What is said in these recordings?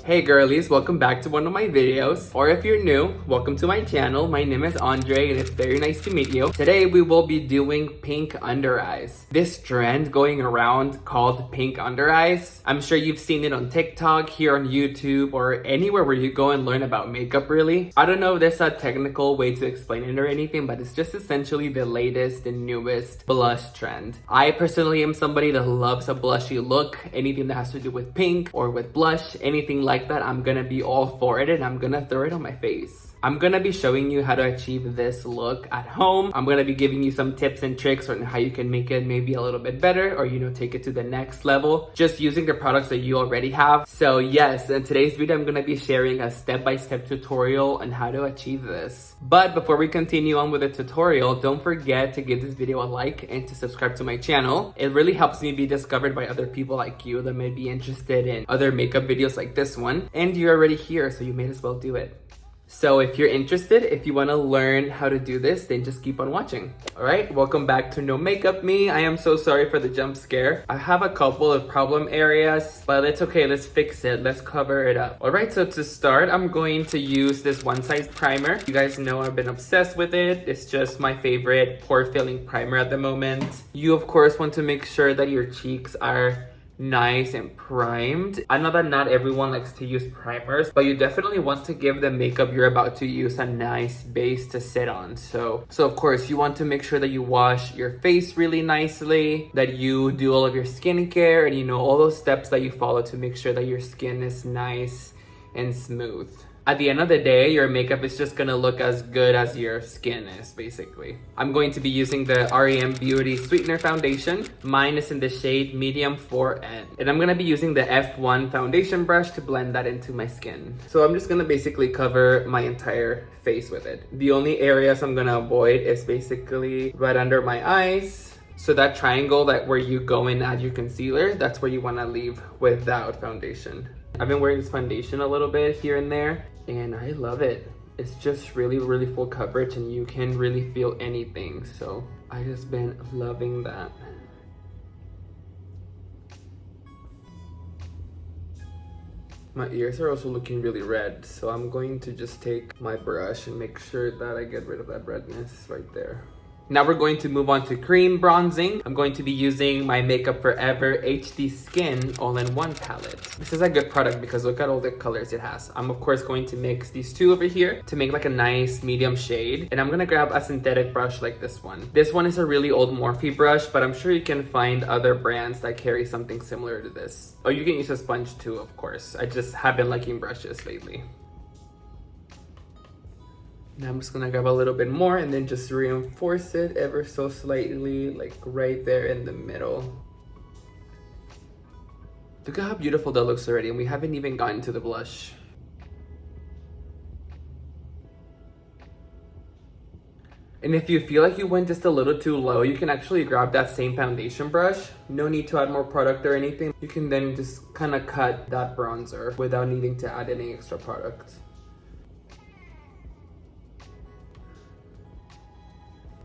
Hey girlies, welcome back to one of my videos. Or if you're new, welcome to my channel. My name is Andre and it's very nice to meet you. Today we will be doing pink under eyes. This trend going around called pink under eyes. I'm sure you've seen it on TikTok, here on YouTube, or anywhere where you go and learn about makeup really. I don't know if there's a technical way to explain it or anything, but it's just essentially the latest and newest blush trend. I personally am somebody that loves a blushy look. Anything that has to do with pink or with blush, anything like that, I'm gonna be all for it and I'm gonna throw it on my face. I'm gonna be showing you how to achieve this look at home. I'm gonna be giving you some tips and tricks on how you can make it maybe a little bit better or take it to the next level just using the products that you already have. So yes, in today's video I'm gonna be sharing a step-by-step tutorial on how to achieve this. But before we continue on with the tutorial, don't forget to give this video a like and to subscribe to my channel. It really helps me be discovered by other people like you that may be interested in other makeup videos like this one. And you're already here, so you may as well do it. So if you're interested, if you want to learn how to do this, then just keep on watching. All right, welcome back to No Makeup Me. I am so sorry for the jump scare. I have a couple of problem areas, but it's okay. Let's fix it. Let's cover it up. All right, so to start, I'm going to use this One Size primer. You guys know I've been obsessed with it. It's just my favorite pore filling primer at the moment. You, of course, want to make sure that your cheeks are nice and primed. I know that not everyone likes to use primers, but you definitely want to give the makeup you're about to use a nice base to sit on. So of course you want to make sure that you wash your face really nicely, that you do all of your skincare and all those steps that you follow to make sure that your skin is nice and smooth. At the end of the day, your makeup is just gonna look as good as your skin is, basically. I'm going to be using the REM Beauty Sweetener Foundation. Mine is in the shade Medium 4N. And I'm gonna be using the F1 foundation brush to blend that into my skin. So I'm just gonna basically cover my entire face with it. The only areas I'm gonna avoid is basically right under my eyes. So that triangle where you go and add your concealer, that's where you wanna leave without foundation. I've been wearing this foundation a little bit here and there, and I love it. It's just really full coverage and you can really feel anything. So I just been loving that. My ears are also looking really red, so I'm going to just take my brush and make sure that I get rid of that redness right there. Now we're going to move on to cream bronzing. I'm going to be using my Makeup Forever HD Skin All-in-One palette. This is a good product because look at all the colors it has. I'm of course going to mix these two over here to make like a nice medium shade. And I'm gonna grab a synthetic brush like this one. This one is a really old Morphe brush, but I'm sure you can find other brands that carry something similar to this. Oh, you can use a sponge too, of course. I just have been liking brushes lately. Now I'm just gonna grab a little bit more and then just reinforce it ever so slightly, like right there in the middle. Look at how beautiful that looks already, and we haven't even gotten to the blush. And if you feel like you went just a little too low, you can actually grab that same foundation brush. No need to add more product or anything. You can then just kind of cut that bronzer without needing to add any extra product.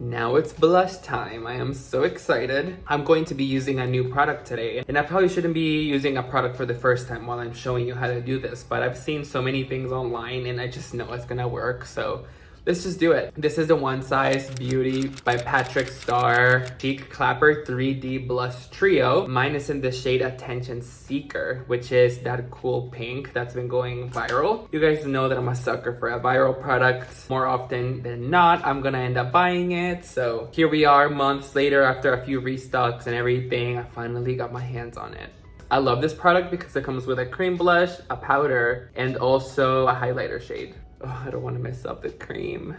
Now it's blush time. I am so excited. I'm going to be using a new product today, and I probably shouldn't be using a product for the first time while I'm showing you how to do this, but I've seen so many things online and I just know it's gonna work, so let's just do it. This is the One Size Beauty by PATRICK STARRR Cheek Clapper 3D Blush Trio. Mine is in the shade Attention Seeker, which is that cool pink that's been going viral. You guys know that I'm a sucker for a viral product. More often than not, I'm gonna end up buying it. So here we are months later after a few restocks and everything. I finally got my hands on it. I love this product because it comes with a cream blush, a powder, and also a highlighter shade. Oh, I don't want to mess up the cream.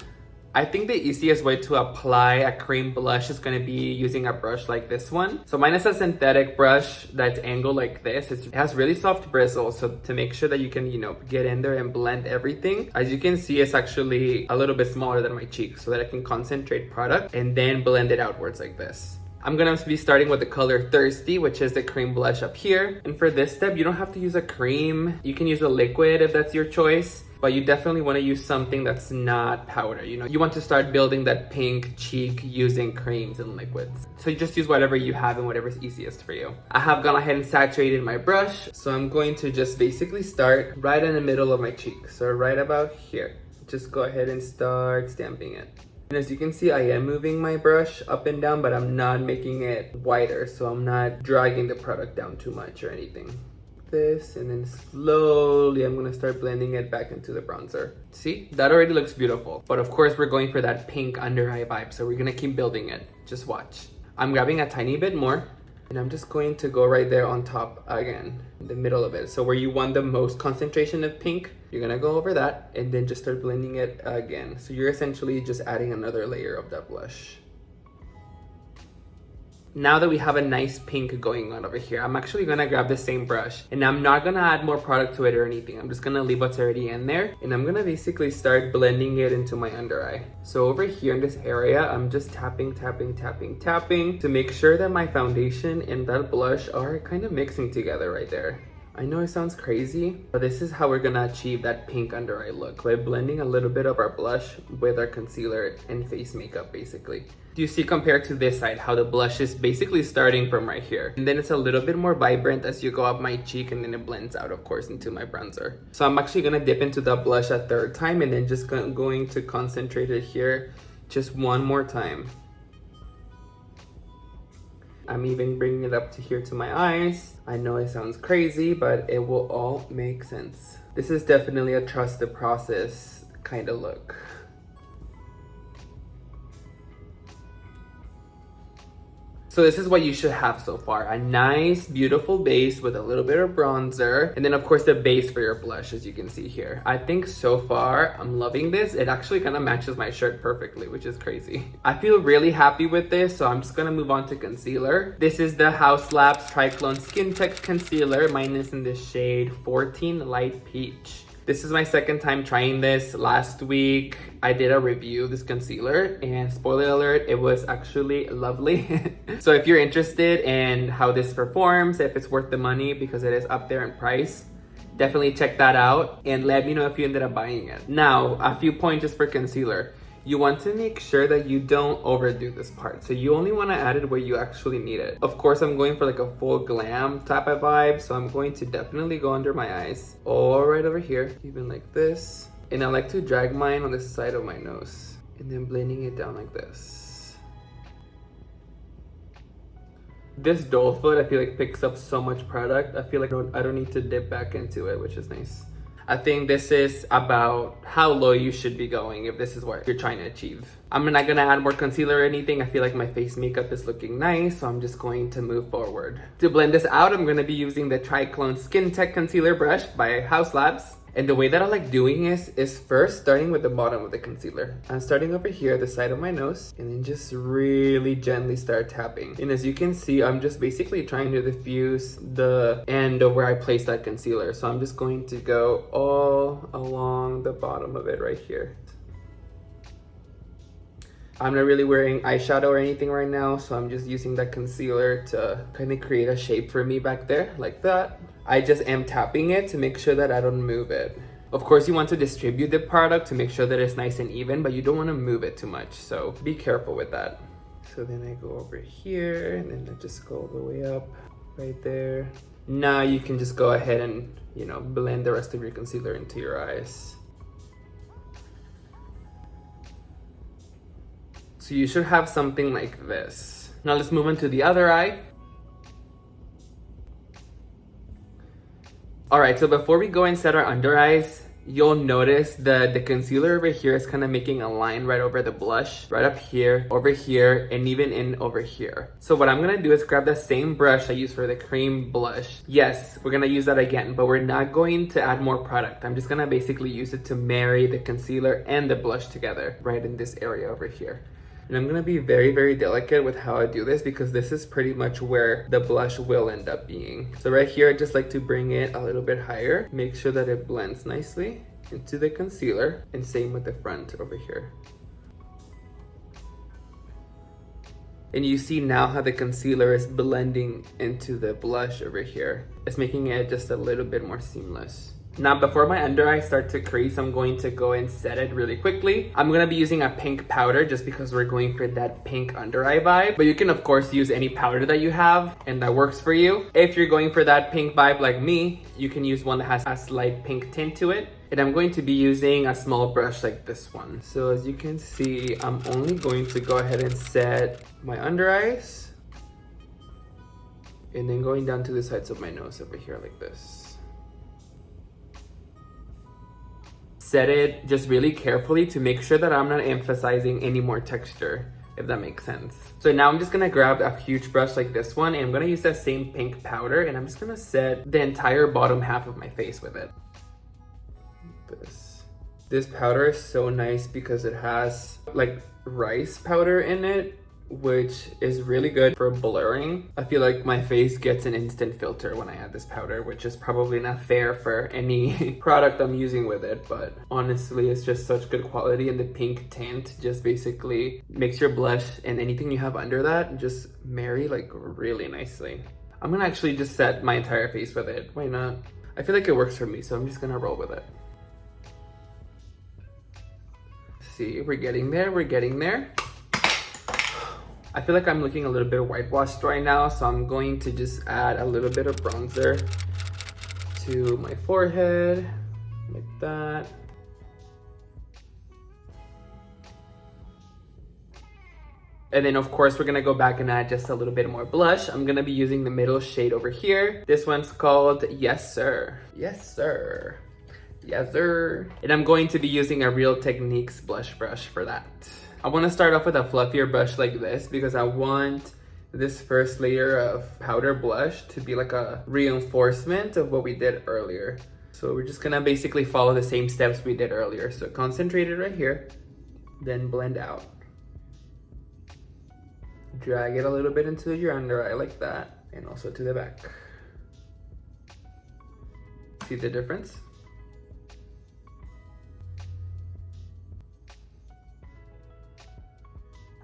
I think the easiest way to apply a cream blush is going to be using a brush like this one. So mine is a synthetic brush that's angled like this. It has really soft bristles, so to make sure that you can, get in there and blend everything. As you can see, it's actually a little bit smaller than my cheek so that I can concentrate product and then blend it outwards like this. I'm gonna be starting with the color Thirsty, which is the cream blush up here. And for this step, you don't have to use a cream. You can use a liquid if that's your choice, but you definitely want to use something that's not powder. You know, you want to start building that pink cheek using creams and liquids. So you just use whatever you have and whatever's easiest for you. I have gone ahead and saturated my brush, so I'm going to just basically start right in the middle of my cheek. So right about here. Just go ahead and start stamping it. And as you can see, I am moving my brush up and down, but I'm not making it wider, so I'm not dragging the product down too much or anything. This, and then slowly I'm gonna start blending it back into the bronzer. See, that already looks beautiful. But of course, we're going for that pink under eye vibe, so we're gonna keep building it. Just watch. I'm grabbing a tiny bit more, and I'm just going to go right there on top again, in the middle of it. So where you want the most concentration of pink, you're gonna go over that and then just start blending it again. So you're essentially just adding another layer of that blush. Now that we have a nice pink going on over here, I'm actually gonna grab the same brush, and I'm not gonna add more product to it or anything. I'm just gonna leave what's already in there, and I'm gonna basically start blending it into my under eye. So over here in this area, I'm just tapping to make sure that my foundation and that blush are kind of mixing together right there. I know it sounds crazy, but this is how we're gonna achieve that pink under eye look, by blending a little bit of our blush with our concealer and face makeup, basically. Do you see, compared to this side, how the blush is basically starting from right here, and then it's a little bit more vibrant as you go up my cheek, and then it blends out, of course, into my bronzer. So I'm actually gonna dip into the blush a third time, and then just going to concentrate it here just one more time. I'm even bringing it up to here to my eyes. I know it sounds crazy, but it will all make sense. This is definitely a trust the process kind of look. So this is what you should have so far. A nice, beautiful base with a little bit of bronzer. And then of course the base for your blush, as you can see here. I think so far, I'm loving this. It actually kind of matches my shirt perfectly, which is crazy. I feel really happy with this, so I'm just gonna move on to concealer. This is the Haus Labs Triclone Skin Tech Concealer. Mine is in the shade 14 Light Peach. This is my second time trying this. Last week, I did a review of this concealer, and spoiler alert, it was actually lovely. So if you're interested in how this performs, if it's worth the money because it is up there in price, definitely check that out and let me know if you ended up buying it. Now, a few pointers for concealer. You want to make sure that you don't overdo this part. So you only want to add it where you actually need it. Of course, I'm going for like a full glam type of vibe. So I'm going to definitely go under my eyes. All right over here, even like this. And I like to drag mine on the side of my nose. And then blending it down like this. This doll foot, I feel like picks up so much product. I feel like I don't need to dip back into it, which is nice. I think this is about how low you should be going if this is what you're trying to achieve. I'm not gonna add more concealer or anything. I feel like my face makeup is looking nice, so I'm just going to move forward. To blend this out, I'm gonna be using the Triclone Skin Tech Concealer Brush by Haus Labs. And the way that I like doing is first starting with the bottom of the concealer. I'm starting over here, the side of my nose, and then just really gently start tapping. And as you can see, I'm just basically trying to diffuse the end of where I placed that concealer. So I'm just going to go all along the bottom of it right here. I'm not really wearing eyeshadow or anything right now, so I'm just using that concealer to kind of create a shape for me back there, like that. I just am tapping it to make sure that I don't move it. Of course, you want to distribute the product to make sure that it's nice and even, but you don't want to move it too much, so be careful with that. So then I go over here, and then I just go all the way up, right there. Now you can just go ahead and, you know, blend the rest of your concealer into your eyes. So you should have something like this. Now let's move on to the other eye. All right, so before we go and set our under eyes, you'll notice that the concealer over here is kind of making a line right over the blush, right up here, over here, and even in over here. So what I'm gonna do is grab the same brush I used for the cream blush. Yes, we're gonna use that again, but we're not going to add more product. I'm just gonna basically use it to marry the concealer and the blush together, right in this area over here. And I'm gonna be very, very delicate with how I do this because this is pretty much where the blush will end up being. So right here, I just like to bring it a little bit higher, make sure that it blends nicely into the concealer, and same with the front over here. And you see now how the concealer is blending into the blush over here. It's making it just a little bit more seamless. Now, before my under eye start to crease, I'm going to go and set it really quickly. I'm gonna be using a pink powder just because we're going for that pink under eye vibe. But you can of course use any powder that you have and that works for you. If you're going for that pink vibe like me, you can use one that has a slight pink tint to it. And I'm going to be using a small brush like this one. So as you can see, I'm only going to go ahead and set my under eyes. And then going down to the sides of my nose over here like this. Set it just really carefully to make sure that I'm not emphasizing any more texture, if that makes sense. So now I'm just gonna grab a huge brush like this one, and I'm gonna use that same pink powder, and I'm just gonna set the entire bottom half of my face with it. This powder is so nice because it has like rice powder in it, which is really good for blurring. I feel like my face gets an instant filter when I add this powder, which is probably not fair for any product I'm using with it, but honestly it's just such good quality, and the pink tint just basically makes your blush and anything you have under that just marry like really nicely. I'm gonna actually just set my entire face with it. Why not? I feel like it works for me, so I'm just gonna roll with it. See, we're getting there, we're getting there. I feel like I'm looking a little bit whitewashed right now, so I'm going to just add a little bit of bronzer to my forehead, like that. And then of course, we're gonna go back and add just a little bit more blush. I'm gonna be using the middle shade over here. This one's called Yes Sir. Yes Sir. Yes Sir. And I'm going to be using a Real Techniques blush brush for that. I want to start off with a fluffier brush like this because I want this first layer of powder blush to be like a reinforcement of what we did earlier. So we're just gonna basically follow the same steps we did earlier. So concentrate it right here, then blend out. Drag it a little bit into your under eye like that, and also to the back. See the difference?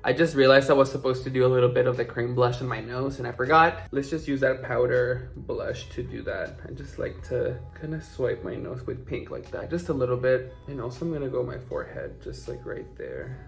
I just realized I was supposed to do a little bit of the cream blush in my nose and I forgot. Let's just use that powder blush to do that. I just like to kind of swipe my nose with pink like that, just a little bit. And also I'm gonna go my forehead, just like right there.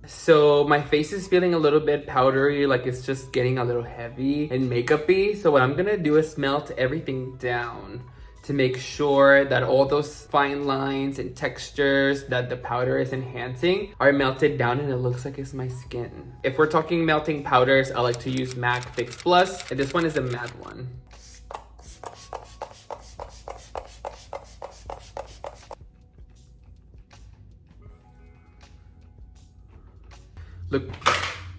So my face is feeling a little bit powdery, like it's just getting a little heavy and makeup-y. So what I'm gonna do is melt everything down to make sure that all those fine lines and textures that the powder is enhancing are melted down and it looks like it's my skin. If we're talking melting powders, I like to use MAC Fix Plus, and this one is a matte one. Look,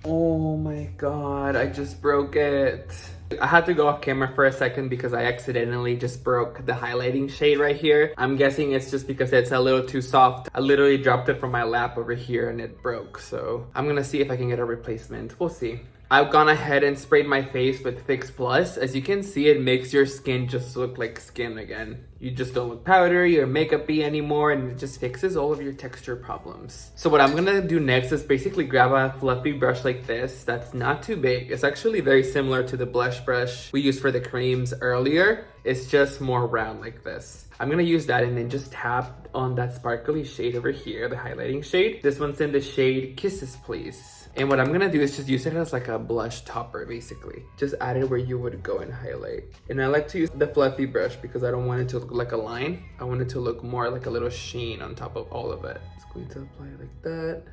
oh my god, I just broke it. I had to go off camera for a second because I accidentally just broke the highlighting shade right here. I'm guessing it's just because it's a little too soft. I literally dropped it from my lap over here and it broke. So I'm gonna see if I can get a replacement. We'll see. I've gone ahead and sprayed my face with Fix Plus. As you can see, it makes your skin just look like skin again. You just don't look powdery or makeup-y anymore, and it just fixes all of your texture problems. So what I'm gonna do next is basically grab a fluffy brush like this that's not too big. It's actually very similar to the blush brush we used for the creams earlier. It's just more round like this. I'm gonna use that and then just tap on that sparkly shade over here, the highlighting shade. This one's in the shade Kisses Please. And what I'm gonna do is just use it as like a blush topper, basically. Just add it where you would go and highlight. And I like to use the fluffy brush because I don't want it to look like a line. I want it to look more like a little sheen on top of all of it. Just going to apply it like that.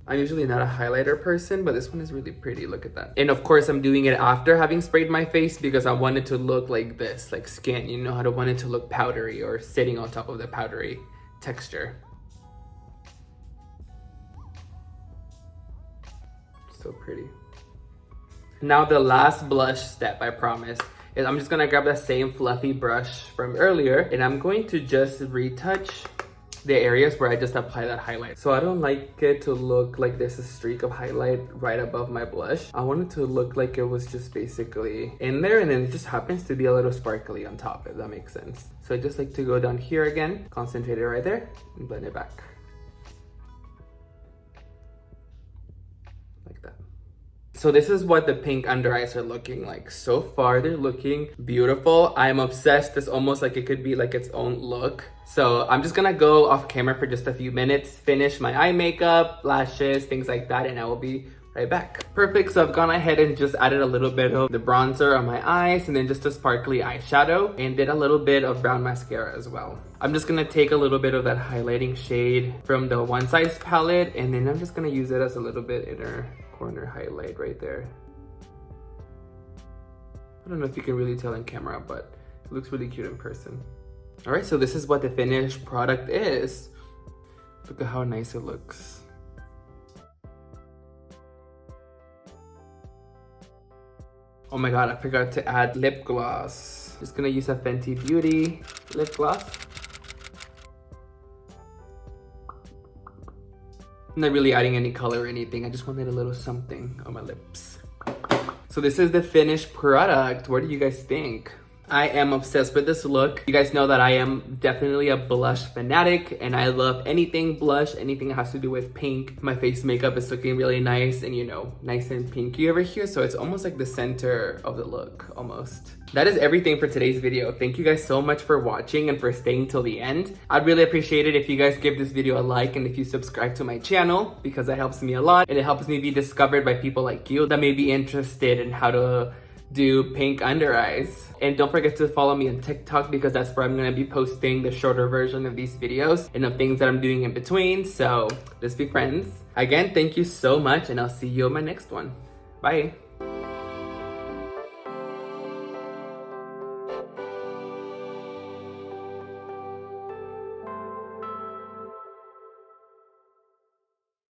I'm usually not a highlighter person, but this one is really pretty. Look at that. And of course, I'm doing it after having sprayed my face because I want it to look like this, like skin. You know, I don't want it to look powdery or sitting on top of the powdery texture. So pretty. Now the last blush step, I promise, is I'm just gonna grab that same fluffy brush from earlier and I'm going to just retouch the areas where I just applied that highlight. So I don't like it to look like there's a streak of highlight right above my blush. I want it to look like it was just basically in there and then it just happens to be a little sparkly on top, if that makes sense. So I just like to go down here again, concentrate it right there and blend it back. So this is what the pink under eyes are looking like. So far, they're looking beautiful. I'm obsessed. It's almost like it could be like its own look. So I'm just gonna go off camera for just a few minutes, finish my eye makeup, lashes, things like that, and I will be right back. Perfect, so I've gone ahead and just added a little bit of the bronzer on my eyes and then just a sparkly eyeshadow and did a little bit of brown mascara as well. I'm just gonna take a little bit of that highlighting shade from the One Size palette and then I'm just gonna use it as a little bit inner corner highlight right there. I don't know if you can really tell in camera, but it looks really cute in person. All right, so this is what the finished product is. Look at how nice it looks. Oh my god, I forgot to add lip gloss. Just gonna use a Fenty Beauty lip gloss. I'm not really adding any color or anything. I just wanted a little something on my lips. So this is the finished product. What do you guys think? I am obsessed with this look. You guys know that I am definitely a blush fanatic and I love anything blush, anything that has to do with pink. My face makeup is looking really nice and you know, nice and pinky over here. So it's almost like the center of the look, almost. That is everything for today's video. Thank you guys so much for watching and for staying till the end. I'd really appreciate it if you guys give this video a like and if you subscribe to my channel because that helps me a lot and it helps me be discovered by people like you that may be interested in how to do pink under eyes. And don't forget to follow me on TikTok because that's where I'm gonna be posting the shorter version of these videos and of things that I'm doing in between. So let's be friends. Again, thank you so much and I'll see you on my next one. Bye.